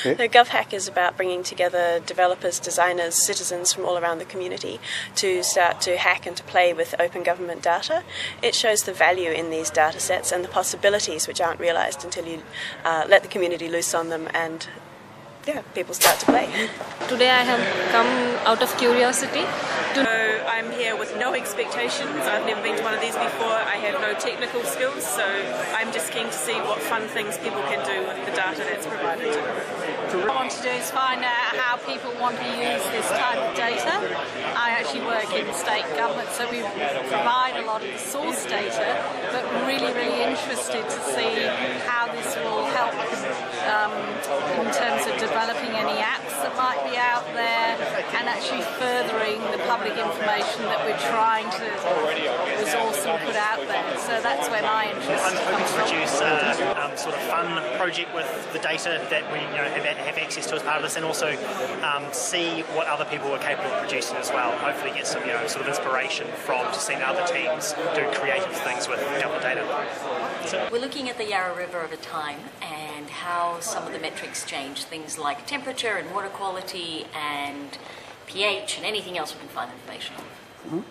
The GovHack is about bringing together developers, designers, citizens from all around the community to start to hack and to play with open government data. It shows the value in these data sets and the possibilities which aren't realised until you let the community loose on them and people start to play. Today I have come out of curiosity. I'm here with no expectations. I've never been to one of these before. I have no technical skills, so I'm just keen to see what fun things people can do with the data that's provided. What I want to do is find out how people want to use this type of data. I actually work in state government, so we provide a lot of the source data, but really interested to see how this will help in terms of developing any apps that might be out there and actually furthering the public information that we're trying to resource and put out there. So that's where my interest comes from. To produce a sort of fun project with the data that we have access to as part of this, and also see what other people are capable of producing as well. Hopefully get some sort of inspiration from just seeing other teams do creative things with government data. We're looking at the Yarra River over time and how some of the metrics change, things like temperature and water quality and pH and anything else we can find information on.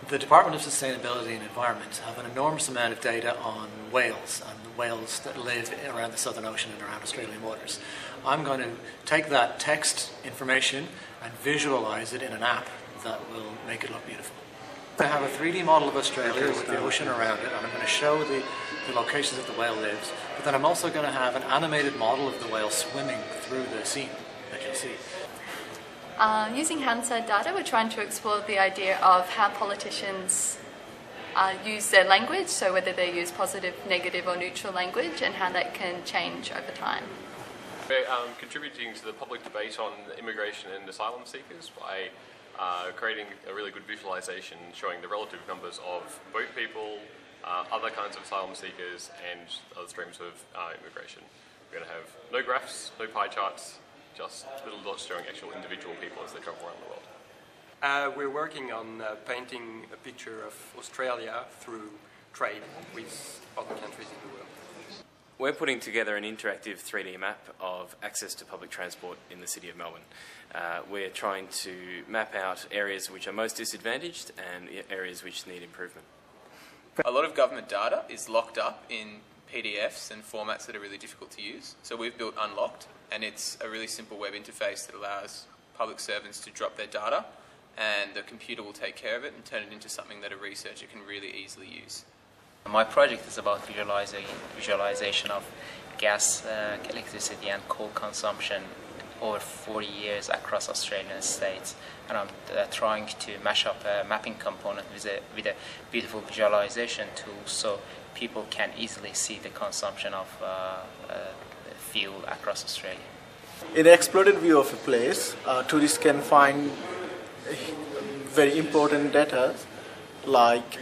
The Department of Sustainability and Environment have an enormous amount of data on whales and the whales that live around the Southern Ocean and around Australian waters. I'm going to take that text information and visualise it in an app that will make it look beautiful. I have a 3D model of Australia with the ocean around it, and I'm going to show the locations that the whale lives, but then I'm also going to have an animated model of the whale swimming through the scene that you'll see. Using Hansard data, we're trying to explore the idea of how politicians use their language, so whether they use positive, negative or neutral language, and how that can change over time. We're contributing to the public debate on immigration and asylum seekers by creating a really good visualisation showing the relative numbers of boat people, other kinds of asylum seekers and other streams of immigration. We're going to have no graphs, no pie charts, just little dots showing actual individual people as they travel around the world. We're working on painting a picture of Australia through trade with other countries in the world. We're putting together an interactive 3D map of access to public transport in the city of Melbourne. We're trying to map out areas which are most disadvantaged and areas which need improvement. A lot of government data is locked up in PDFs and formats that are really difficult to use. So we've built Unlocked, and it's a really simple web interface that allows public servants to drop their data, and the computer will take care of it and turn it into something that a researcher can really easily use. My project is about visualization of gas, electricity and coal consumption over 40 years across Australian states, and I'm trying to mash up a mapping component with a beautiful visualization tool so people can easily see the consumption of fuel across Australia. In an exploded view of a place, tourists can find very important data like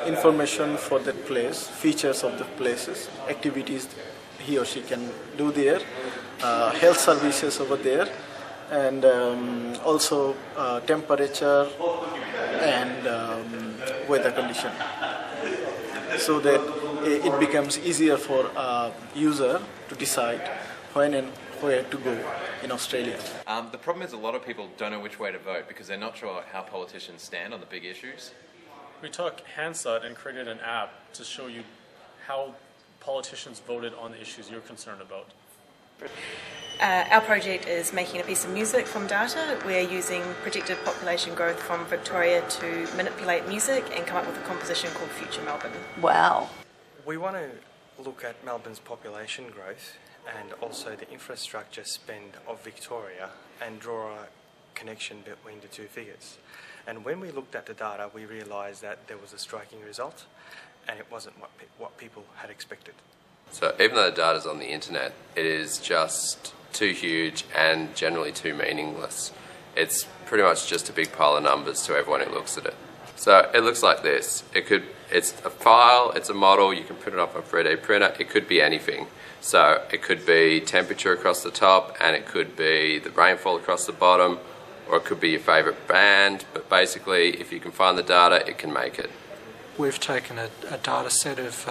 information for that place, features of the places, activities he or she can do there, health services over there, and also temperature and weather condition, so that it becomes easier for a user to decide when and where to go in Australia. The problem is a lot of people don't know which way to vote because they're not sure how politicians stand on the big issues. We took Hansard and created an app to show you how politicians voted on the issues you're concerned about. Our project is making a piece of music from data. We're using predicted population growth from Victoria to manipulate music and come up with a composition called Future Melbourne. Wow. We want to look at Melbourne's population growth and also the infrastructure spend of Victoria and draw a connection between the two figures. And when we looked at the data, we realised that there was a striking result, and it wasn't what people had expected. So even though the data's on the internet, it is just too huge and generally too meaningless. It's pretty much just a big pile of numbers to everyone who looks at it. So it looks like this. It's a file, it's a model, you can print it up on a 3D printer, it could be anything. So it could be temperature across the top, and it could be the rainfall across the bottom, or it could be your favourite band, but basically if you can find the data, it can make it. We've taken a data set of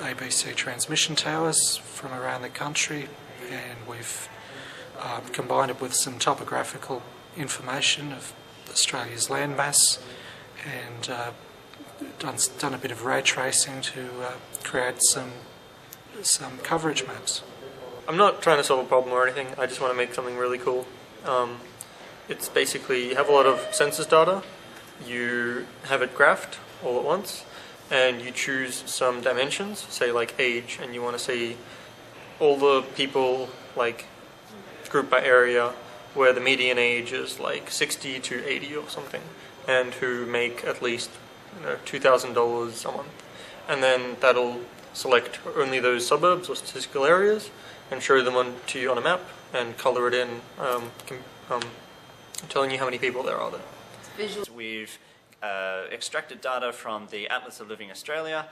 ABC transmission towers from around the country, and we've combined it with some topographical information of Australia's landmass, and done a bit of ray tracing to create some coverage maps. I'm not trying to solve a problem or anything, I just want to make something really cool. It's basically, you have a lot of census data, you have it graphed all at once, and you choose some dimensions, say like age, and you want to see all the people like grouped by area where the median age is like 60 to 80 or something, and who make at least $2,000 a month. And then that'll select only those suburbs or statistical areas and show them to you on a map and colour it in, telling you how many people there are there. We've extracted data from the Atlas of Living Australia.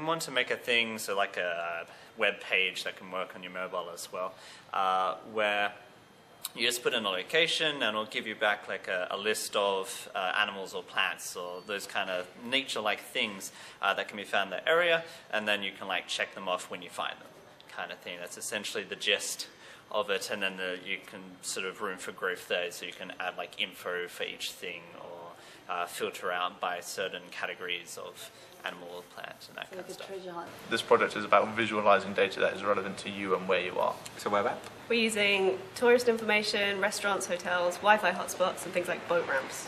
Want to make a thing, so like a web page that can work on your mobile as well, where you just put in a location and it'll give you back like a list of animals or plants or those kind of nature-like things that can be found in the area, and then you can like check them off when you find them, kind of thing. That's essentially the gist of it, and then you can sort of room for growth there, so you can add like info for each thing or filter out by certain categories of animal or plant and that kind of stuff. This project is about visualising data that is relevant to you and where you are. So where about? We're using tourist information, restaurants, hotels, Wi-Fi hotspots and things like boat ramps.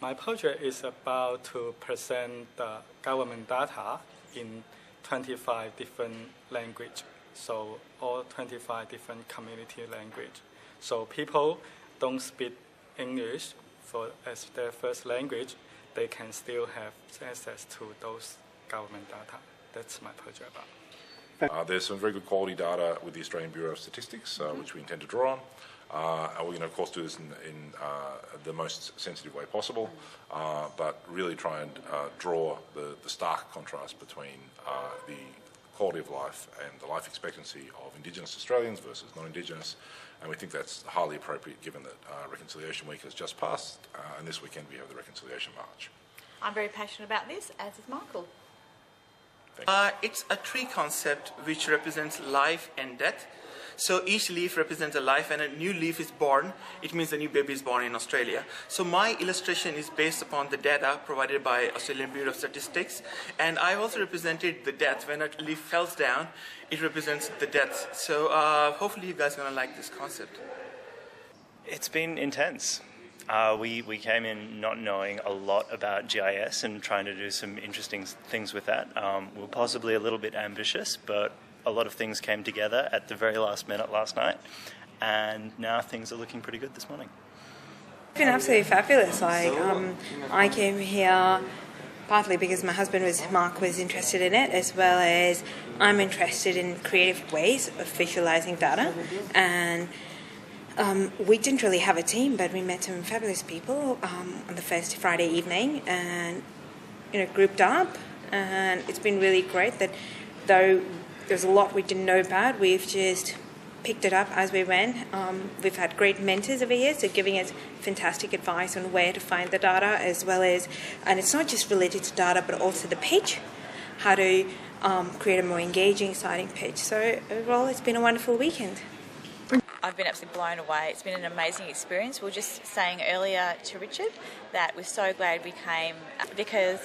My project is about to present the government data in 25 different languages, so all 25 different community language. So people don't speak English as their first language, they can still have access to those government data. That's my project about. There's some very good quality data with the Australian Bureau of Statistics, which we intend to draw on. And we're going to, of course, do this in the most sensitive way possible, but really try and draw the stark contrast between the quality of life and the life expectancy of Indigenous Australians versus non-Indigenous. And we think that's highly appropriate given that Reconciliation Week has just passed, and this weekend we have the Reconciliation March. I'm very passionate about this, as is Michael. It's a tree concept which represents life and death. So each leaf represents a life, and a new leaf is born. It means a new baby is born in Australia. So my illustration is based upon the data provided by Australian Bureau of Statistics, and I also represented the death. When a leaf falls down, it represents the death. So hopefully you guys are going to like this concept. It's been intense. We came in not knowing a lot about GIS and trying to do some interesting things with that. We're possibly a little bit ambitious, but a lot of things came together at the very last minute last night, and now things are looking pretty good this morning. It's been absolutely fabulous. I came here partly because my husband Mark was interested in it, as well as I'm interested in creative ways of visualizing data. And we didn't really have a team, but we met some fabulous people on the first Friday evening, and grouped up. And it's been really great that though there's a lot we didn't know about, we've just picked it up as we went. We've had great mentors over here, so giving us fantastic advice on where to find the data, as well as, and it's not just related to data, but also the pitch, how to create a more engaging, exciting pitch. So overall, it's been a wonderful weekend. I've been absolutely blown away. It's been an amazing experience. We were just saying earlier to Richard that we're so glad we came, because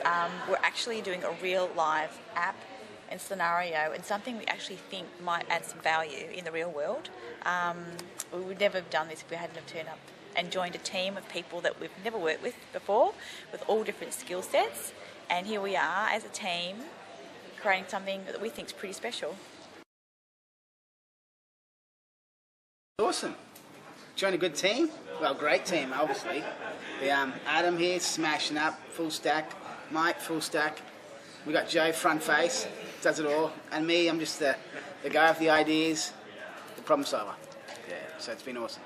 we're actually doing a real live app and scenario, and something we actually think might add some value in the real world. We would never have done this if we hadn't have turned up and joined a team of people that we've never worked with before, with all different skill sets, and here we are as a team creating something that we think is pretty special. Awesome. Joined a good team. Well, great team, obviously. Adam here, smashing up, full stack. Mike, full stack. We got Joe, front face, does it all. And me, I'm just the guy with the ideas, the problem solver. Yeah, so it's been awesome.